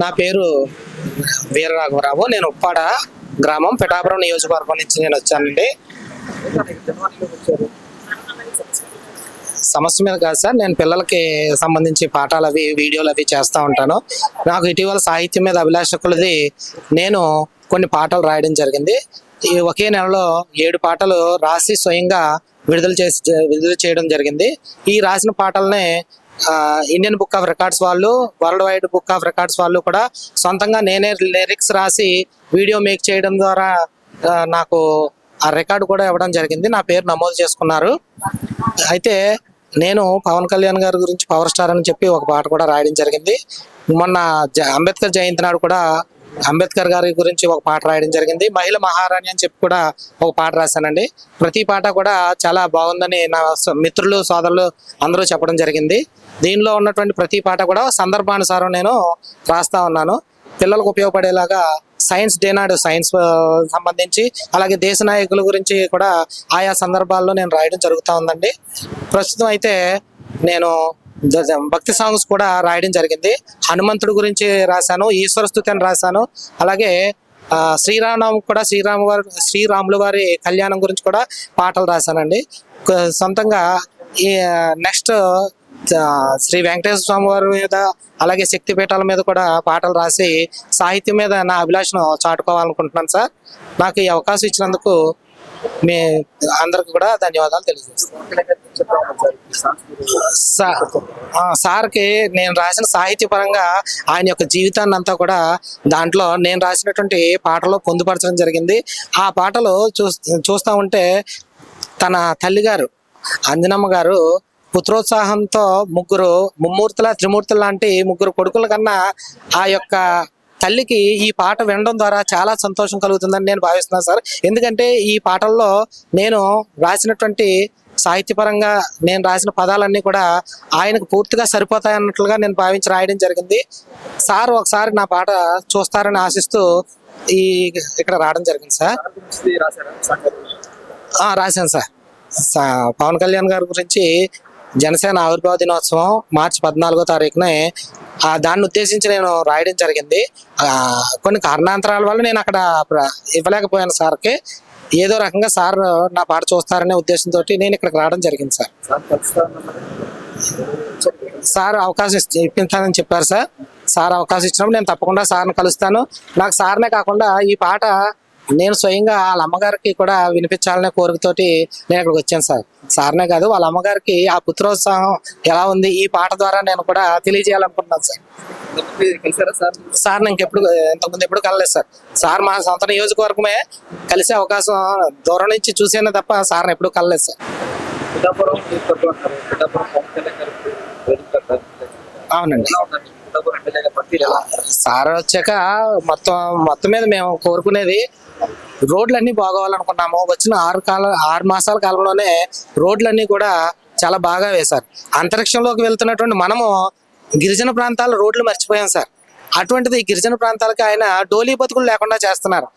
నా పేరు వీర రాఘవరావు. నేను ఉప్పాడ గ్రామం పిఠాపురం నియోజకవర్గం నుంచి నేను వచ్చానండి. సమస్య మీద కాదు సార్, నేను పిల్లలకి సంబంధించి పాఠాలు అవి వీడియోలు అవి చేస్తూ ఉంటాను. నాకు ఇటీవల సాహిత్యం మీద అభిలాషకులది నేను కొన్ని పాటలు రాయడం జరిగింది. ఈ ఒకే నెలలో 7 పాటలు రాసి స్వయంగా విడుదల చేయడం జరిగింది. ఈ రాసిన పాటల్ని ఇండియన్ బుక్ ఆఫ్ రికార్డ్స్ వాళ్ళు, world wide book of records వాళ్ళు కూడా సొంతంగా నేనే లిరిక్స్ రాసి వీడియో మేక్ చేయడం ద్వారా నాకు ఆ రికార్డు కూడా ఇవ్వడం జరిగింది. నా పేరు నమోదు చేసుకున్నారు. అయితే నేను పవన్ కళ్యాణ్ గారి గురించి పవర్ స్టార్ అని చెప్పి ఒక పాట కూడా రాయడం జరిగింది. మొన్న అంబేద్కర్ జయంతి నాడు కూడా అంబేద్కర్ గారి గురించి ఒక పాట రాయడం జరిగింది. మహిళ మహారాణి అని చెప్పి కూడా ఒక పాట రాశానండి. ప్రతి పాట కూడా చాలా బాగుందని నా మిత్రులు సోదరులు అందరూ చెప్పడం జరిగింది. దీనిలో ఉన్నటువంటి ప్రతి పాట కూడా సందర్భానుసారం నేను రాస్తా ఉన్నాను. పిల్లలకు ఉపయోగపడేలాగా సైన్స్ డే నాడు సైన్స్ సంబంధించి, అలాగే దేశ నాయకుల గురించి కూడా ఆయా సందర్భాల్లో నేను రాయడం జరుగుతూ ఉందండి. ప్రస్తుతం అయితే నేను భక్తి సాంగ్స్ కూడా రాయడం జరిగింది. హనుమంతుడి గురించి రాశాను, ఈశ్వర స్తుతి అని రాశాను. అలాగే శ్రీరామనవమి కూడా శ్రీరాముల వారి కళ్యాణం గురించి కూడా పాటలు రాశానండి. సొంతంగా ఈ నెక్స్ట్ శ్రీ వెంకటేశ్వర స్వామి వారి మీద, అలాగే శక్తి పీఠాల మీద కూడా పాటలు రాసి సాహిత్యం మీద నా అభిలాషను చాటుకోవాలనుకుంటున్నాను సార్. నాకు ఈ అవకాశం ఇచ్చినందుకు మీ అందరికి కూడా ధన్యవాదాలు తెలియజేస్తాను. సార్కి నేను రాసిన సాహిత్య పరంగా ఆయన యొక్క జీవితాన్ని అంతా కూడా దాంట్లో నేను రాసినటువంటి పాటలో పొందుపరచడం జరిగింది. ఆ పాటలు చూస్తూ ఉంటే తన తల్లిగారు అంజనమ్మ గారు పుత్రోత్సాహంతో ముమ్మూర్తుల త్రిమూర్తుల లాంటి 3 కొడుకుల కన్నా ఆ యొక్క తల్లికి ఈ పాట వినడం ద్వారా చాలా సంతోషం కలుగుతుందని నేను భావిస్తున్నాను సార్. ఎందుకంటే ఈ పాటల్లో నేను రాసినటువంటి సాహిత్యపరంగా నేను రాసిన పదాలన్నీ కూడా ఆయనకు పూర్తిగా సరిపోతాయి అన్నట్లుగా నేను భావించి రాయడం జరిగింది. సార్ ఒకసారి నా పాట చూస్తారని ఆశిస్తూ ఇక్కడ రావడం జరిగింది సార్. రాశాను సార్. పవన్ కళ్యాణ్ గారి గురించి జనసేన ఆవిర్భావ దినోత్సవం మార్చి 14వ తారీఖున దాన్ని ఉద్దేశించి నేను రాయడం జరిగింది. కొన్ని కారణాంతరాల వల్ల నేను అక్కడ ఇవ్వలేకపోయాను సార్కి. ఏదో రకంగా సార్ నా పాట చూస్తారనే ఉద్దేశంతో నేను ఇక్కడికి రావడం జరిగింది సార్. సార్ అవకాశం ఇప్పించాలని చెప్పారు సార్. సార్ అవకాశం ఇచ్చినప్పుడు నేను తప్పకుండా సార్ని కలుస్తాను. నాకు సార్నే కాకుండా ఈ పాట నేను స్వయంగా వాళ్ళ అమ్మగారికి కూడా వినిపించాలనే కోరికతోటి నేను ఇక్కడికి వచ్చాను సార్. సార్నే కాదు, వాళ్ళ అమ్మగారికి ఆ పుత్రోత్సాహం ఎలా ఉంది ఈ పాట ద్వారా నేను కూడా తెలియజేయాలనుకుంటున్నాను సార్. సార్ నేను ఇంతకుముందు ఎప్పుడు కలలేదు సార్. సార్ మా సొంత నియోజకవర్గమే, కలిసే అవకాశం దూరం నుంచి చూసేనే తప్ప సార్ని ఎప్పుడు కలలేదు సార్. అవునండి. సార్ వచ్చాక మొత్తం మీద మేము కోరుకునేది రోడ్లన్నీ బాగోవాలనుకున్నాము. వచ్చిన 6 మాసాల కాలంలోనే రోడ్లన్నీ కూడా చాలా బాగా వేశారు. అంతరిక్షంలోకి వెళ్తున్నటువంటి మనము గిరిజన ప్రాంతాల రోడ్లు మర్చిపోయాం సార్. అటువంటిది ఈ గిరిజన ప్రాంతాలకి ఆయన డోలీ బతుకులు లేకుండా చేస్తున్నారు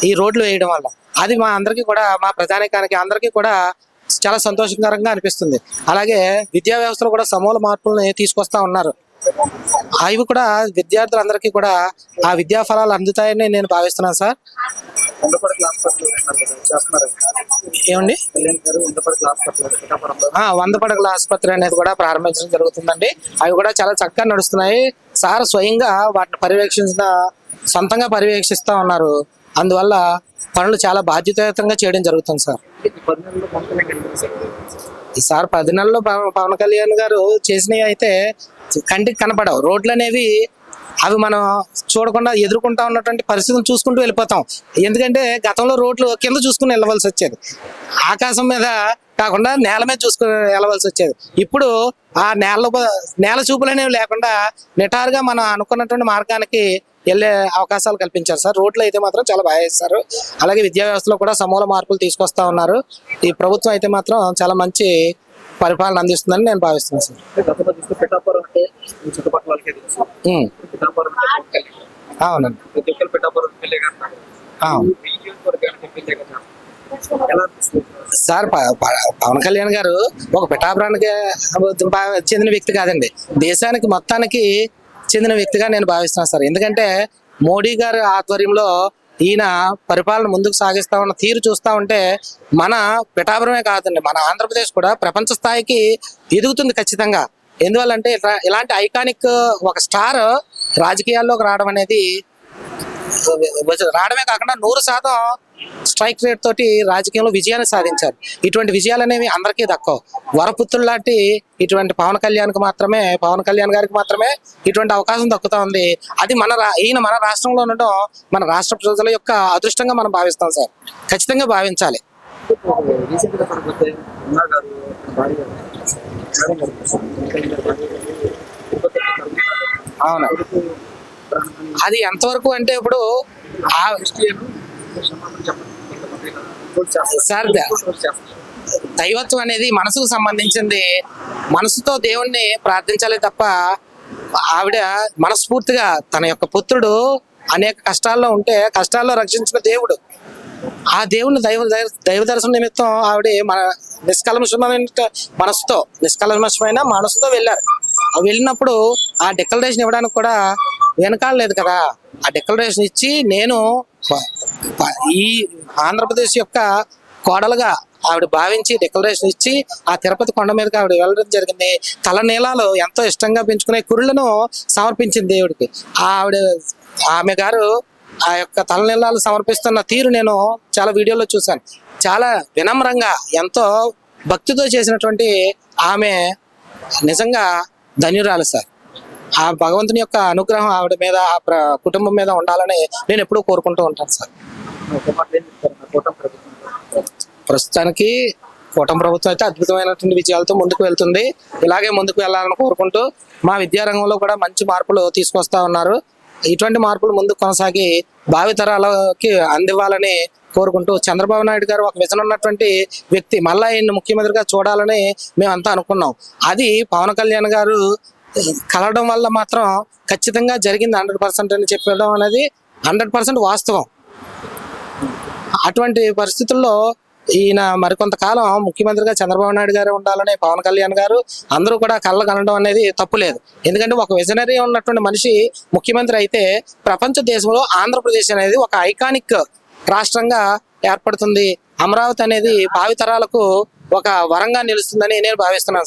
ఈ రోడ్లు వేయడం వల్ల. అది మా అందరికీ కూడా, మా ప్రజానికానికి అందరికీ కూడా చాలా సంతోషకరంగా అనిపిస్తుంది. అలాగే విద్యా వ్యవస్థలో కూడా సమూల మార్పులను తీసుకొస్తా ఉన్నారు. అవి కూడా విద్యార్థులందరికీ కూడా ఆ విద్యా ఫలాలు అందుతాయని నేను భావిస్తున్నాను సార్. ఏమండి, 100 పడకల ఆసుపత్రి అనేది కూడా ప్రారంభించడం జరుగుతుందండి. అవి కూడా చాలా చక్కగా నడుస్తున్నాయి. సార్ స్వయంగా వాటిని సొంతంగా పర్యవేక్షిస్తా ఉన్నారు. అందువల్ల పనులు చాలా బాధ్యతాయుతంగా చేయడం జరుగుతుంది సార్. ఈసారి 10 నెలల్లో పవన్ కళ్యాణ్ గారు చేసినవి అయితే కంటికి కనపడవు. రోడ్లు అనేవి అవి మనం చూడకుండా ఎదుర్కొంటా ఉన్నటువంటి పరిస్థితులు చూసుకుంటూ వెళ్ళిపోతాం. ఎందుకంటే గతంలో రోడ్లు కింద చూసుకుని వెళ్ళవలసి వచ్చేది, ఆకాశం మీద కాకుండా నేల మీద చూసుకుని వెళ్ళవలసి వచ్చేది. ఇప్పుడు ఆ నేల చూపులు అనేవి లేకుండా నిటారుగా మనం అనుకున్నటువంటి మార్గానికి వెళ్ళే అవకాశాలు కల్పించారు సార్. రోడ్లు అయితే మాత్రం చాలా బాగా వేస్తారు. అలాగే విద్యా వ్యవస్థలో కూడా సమూల మార్పులు తీసుకొస్తా ఉన్నారు. ఈ ప్రభుత్వం అయితే మాత్రం చాలా మంచి పరిపాలన అందిస్తుందని నేను భావిస్తున్నాను సార్. అవునండి. సార్ పవన్ కళ్యాణ్ గారు ఒక పిఠాపురానికి చెందిన వ్యక్తి కాదండి, దేశానికి మొత్తానికి చెందిన వ్యక్తిగా నేను భావిస్తున్నాను సార్. ఎందుకంటే మోడీ గారి ఆధ్వర్యంలో ఈయన పరిపాలన ముందుకు సాగిస్తా ఉన్న తీరు చూస్తా ఉంటే మన పిఠాపురమే కాదండి, మన ఆంధ్రప్రదేశ్ కూడా ప్రపంచ స్థాయికి ఎదుగుతుంది ఖచ్చితంగా. ఎందువల్లంటే ఇలాంటి ఐకానిక్ ఒక స్టార్ రాజకీయాల్లోకి రావడం అనేది రావడమే కాకుండా 100% స్ట్రైక్ రేట్ తోటి రాజకీయంలో విజయాన్ని సాధించారు. ఇటువంటి విజయాలు అనేవి అందరికీ దక్కవు. వరపుత్రులు లాంటి ఇటువంటి పవన్ కళ్యాణ్ గారికి మాత్రమే ఇటువంటి అవకాశం దక్కుతా ఉంది. అది ఈయన మన రాష్ట్రంలో ఉండడం మన రాష్ట్ర ప్రజల యొక్క అదృష్టంగా మనం భావిస్తాం సార్, ఖచ్చితంగా భావించాలి. అవునా, అది ఎంతవరకు అంటే ఇప్పుడు సార్ దైవత్వం అనేది మనసుకు సంబంధించింది. మనసుతో దేవుణ్ణి ప్రార్థించాలి తప్ప ఆవిడ మనస్ఫూర్తిగా తన యొక్క పుత్రుడు అనేక కష్టాల్లో ఉంటే కష్టాల్లో రక్షించిన దేవుడు, ఆ దేవుని దైవ దర్శనం నిమిత్తం ఆవిడ మన నిష్కల్మషమైన మనసుతో వెళ్ళారు. వెళ్ళినప్పుడు ఆ డిక్లరేషన్ ఇవ్వడానికి కూడా వెనకాలలేదు కదా. ఆ డిక్లరేషన్ ఇచ్చి నేను ఈ ఆంధ్రప్రదేశ్ యొక్క కోడలుగా ఆవిడ భావించి డిక్లరేషన్ ఇచ్చి ఆ తిరుపతి కొండ మీదకి ఆవిడ వెళ్ళడం జరిగింది. తలనీలాలు ఎంతో ఇష్టంగా పెంచుకునే కురులను సమర్పించింది దేవుడికి. ఆమె గారు ఆ యొక్క తలనీలాలు సమర్పిస్తున్న తీరు నేను చాలా వీడియోలో చూశాను. చాలా వినమ్రంగా ఎంతో భక్తితో చేసినటువంటి ఆమె నిజంగా ధన్యురాలు సార్. ఆ భగవంతుని యొక్క అనుగ్రహం ఆవిడ మీద కుటుంబం మీద ఉండాలని నేను ఎప్పుడూ కోరుకుంటూ ఉంటాను సార్. ప్రస్తుతానికి కూటమి ప్రభుత్వం అయితే అద్భుతమైనటువంటి విజయాలతో ముందుకు వెళ్తుంది. ఇలాగే ముందుకు వెళ్ళాలని కోరుకుంటూ మా విద్యారంగంలో కూడా మంచి మార్పులు తీసుకొస్తా ఉన్నారు. ఇటువంటి మార్పులు ముందుకు కొనసాగి భావితరాలకి అందివ్వాలని కోరుకుంటూ, చంద్రబాబు నాయుడు గారు ఒక విజన్ ఉన్నటువంటి వ్యక్తి, మళ్ళా ఈయన ముఖ్యమంత్రిగా చూడాలని మేమంతా అనుకున్నాం. అది పవన్ కళ్యాణ్ గారు కలవడం వల్ల మాత్రం ఖచ్చితంగా జరిగింది 100% అని చెప్పడం అనేది 100% వాస్తవం. అటువంటి పరిస్థితుల్లో ఈయన మరికొంతకాలం ముఖ్యమంత్రిగా చంద్రబాబు నాయుడు గారు ఉండాలని పవన్ కళ్యాణ్ గారు అందరూ కూడా కళ్ళ కనడం అనేది తప్పులేదు. ఎందుకంటే ఒక విజనరీ ఉన్నటువంటి మనిషి ముఖ్యమంత్రి అయితే ప్రపంచ దేశంలో ఆంధ్రప్రదేశ్ అనేది ఒక ఐకానిక్ రాష్ట్రంగా ఏర్పడుతుంది. అమరావతి అనేది భావితరాలకు ఒక వరంగా నిలుస్తుందని నేను భావిస్తున్నాను సార్.